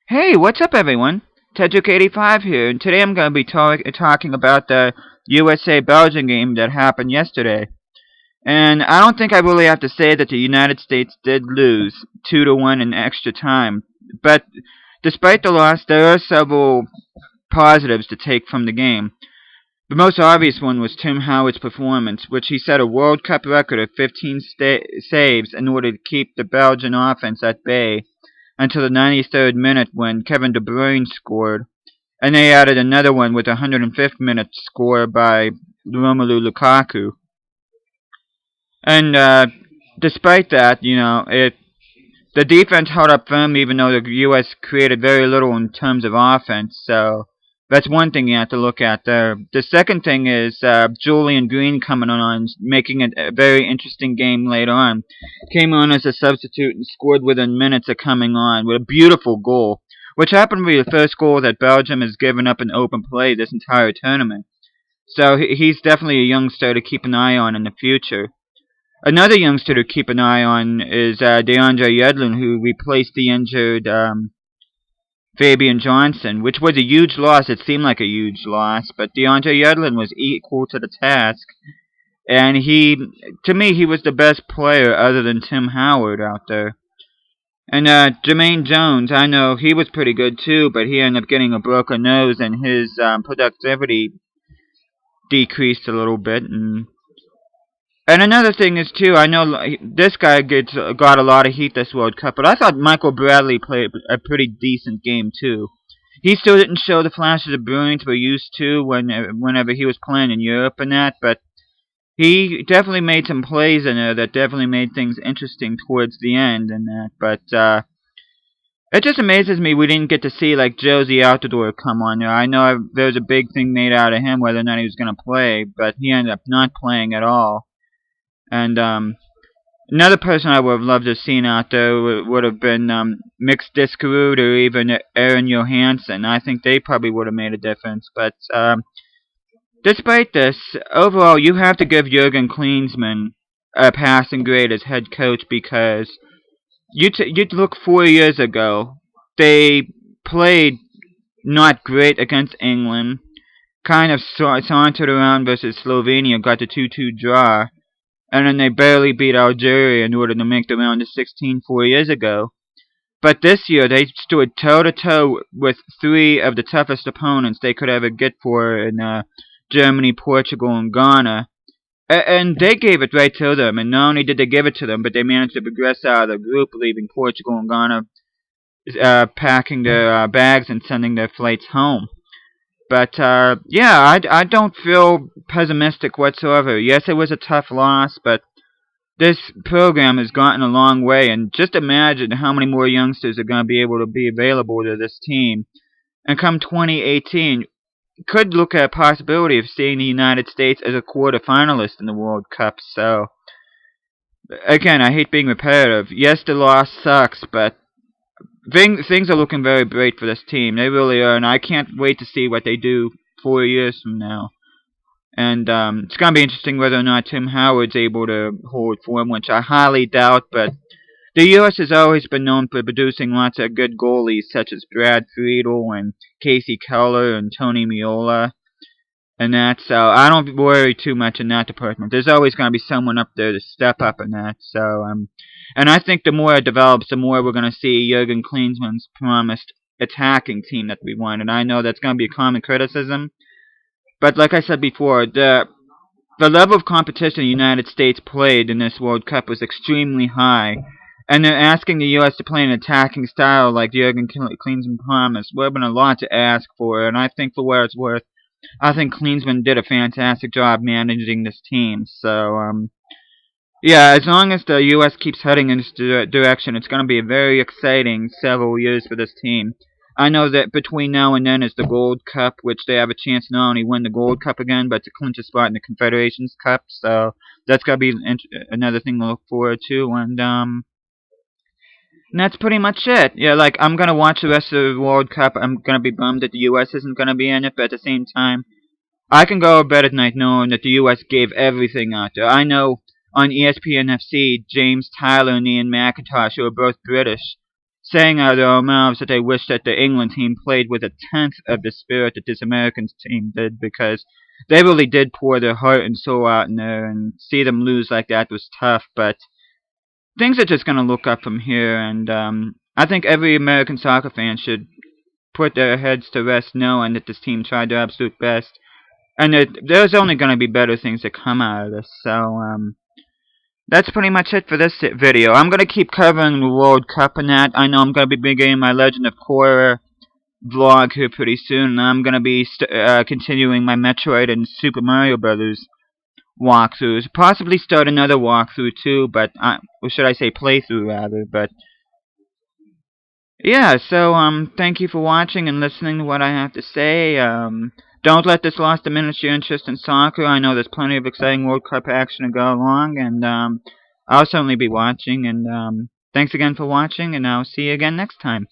Hey, what's up, everyone? Tedrick85 here, and today I'm going to be talking about the USA-Belgium game that happened yesterday. And I don't think I really have to say that the United States did lose 2-1 in extra time. But despite the loss, there are several positives to take from the game. The most obvious one was Tim Howard's performance, which he set a World Cup record of 15 saves in order to keep the Belgian offense at bay until the 93rd minute when Kevin De Bruyne scored, and they added another one with the 105th minute score by Romelu Lukaku. And despite that, the defense held up firm even though the U.S. created very little in terms of offense. So that's one thing you have to look at there. The second thing is Julian Green coming on, making it a very interesting game later on. Came on as a substitute and scored within minutes of coming on with a beautiful goal, which happened to be the first goal that Belgium has given up in open play this entire tournament. So he's definitely a youngster to keep an eye on in the future. Another youngster to keep an eye on is DeAndre Yedlin, who replaced the injured Fabian Johnson, which was a huge loss. It seemed like a huge loss, but DeAndre Yedlin was equal to the task. And to me, he was the best player other than Tim Howard out there. And Jermaine Jones, I know he was pretty good too, but he ended up getting a broken nose and his productivity decreased a little bit. And another thing is too, I know this guy got a lot of heat this World Cup, but I thought Michael Bradley played a pretty decent game too. He still didn't show the flashes of brilliance we're used to whenever he was playing in Europe and that, but he definitely made some plays in there that definitely made things interesting towards the end and that. But it just amazes me we didn't get to see like Josie Altidore come on there. I know there was a big thing made out of him whether or not he was going to play, but he ended up not playing at all. And another person I would have loved to have seen out there would have been Mix Diskerud or even Aaron Johansson. I think they probably would have made a difference. But despite this, overall, you have to give Jurgen Klinsmann a passing grade as head coach because you'd look 4 years ago, they played not great against England, kind of sauntered around versus Slovenia, got the 2-2 draw, and then they barely beat Algeria in order to make the round of 16 4 years ago. But this year, they stood toe-to-toe with three of the toughest opponents they could ever get for in Germany, Portugal, and Ghana. And they gave it right to them, and not only did they give it to them, but they managed to progress out of the group, leaving Portugal and Ghana packing their bags and sending their flights home. But, yeah, I don't feel pessimistic whatsoever. Yes, it was a tough loss, but this program has gotten a long way, and just imagine how many more youngsters are going to be able to be available to this team. And come 2018, could look at a possibility of seeing the United States as a quarterfinalist in the World Cup. So, again, I hate being repetitive. Yes, the loss sucks, but things are looking very bright for this team. They really are, and I can't wait to see what they do 4 years from now. And it's going to be interesting whether or not Tim Howard's able to hold form, which I highly doubt, but the U.S. has always been known for producing lots of good goalies, such as Brad Friedel and Casey Keller and Tony Meola and that, so I don't worry too much in that department. There's always going to be someone up there to step up in that, so, and I think the more it develops, the more we're going to see Jurgen Klinsmann's promised attacking team that we want, and I know that's going to be a common criticism, but like I said before, the level of competition the United States played in this World Cup was extremely high, and they're asking the U.S. to play an attacking style like Jurgen Klinsmann promised. Would have been a lot to ask for, and I think for what it's worth, I think Klinsmann did a fantastic job managing this team. So, yeah, as long as the U.S. keeps heading in this direction, it's going to be a very exciting several years for this team. I know that between now and then is the Gold Cup, which they have a chance to not only win the Gold Cup again, but to clinch a spot in the Confederations Cup. So that's got to be another thing to look forward to. And that's pretty much it. Yeah, like, I'm going to watch the rest of the World Cup. I'm going to be bummed that the U.S. isn't going to be in it, but at the same time, I can go to bed at night knowing that the U.S. gave everything out there. I know on ESPN FC, James Tyler and Ian McIntosh, who are both British, saying out of their own mouths that they wish that the England team played with a tenth of the spirit that this American team did, because they really did pour their heart and soul out in there, and see them lose like that was tough. But things are just going to look up from here, and I think every American soccer fan should put their heads to rest knowing that this team tried their absolute best, and that there's only going to be better things that come out of this. So that's pretty much it for this video. I'm going to keep covering the World Cup and that. I know I'm going to be beginning my Legend of Korra vlog here pretty soon, and I'm going to be continuing my Metroid and Super Mario Brothers walkthroughs. Possibly start another walkthrough too, but or should I say playthrough rather. But yeah, so thank you for watching and listening to what I have to say. Don't let this loss diminish your interest in soccer. I know there's plenty of exciting World Cup action to go along, and I'll certainly be watching. And thanks again for watching, and I'll see you again next time.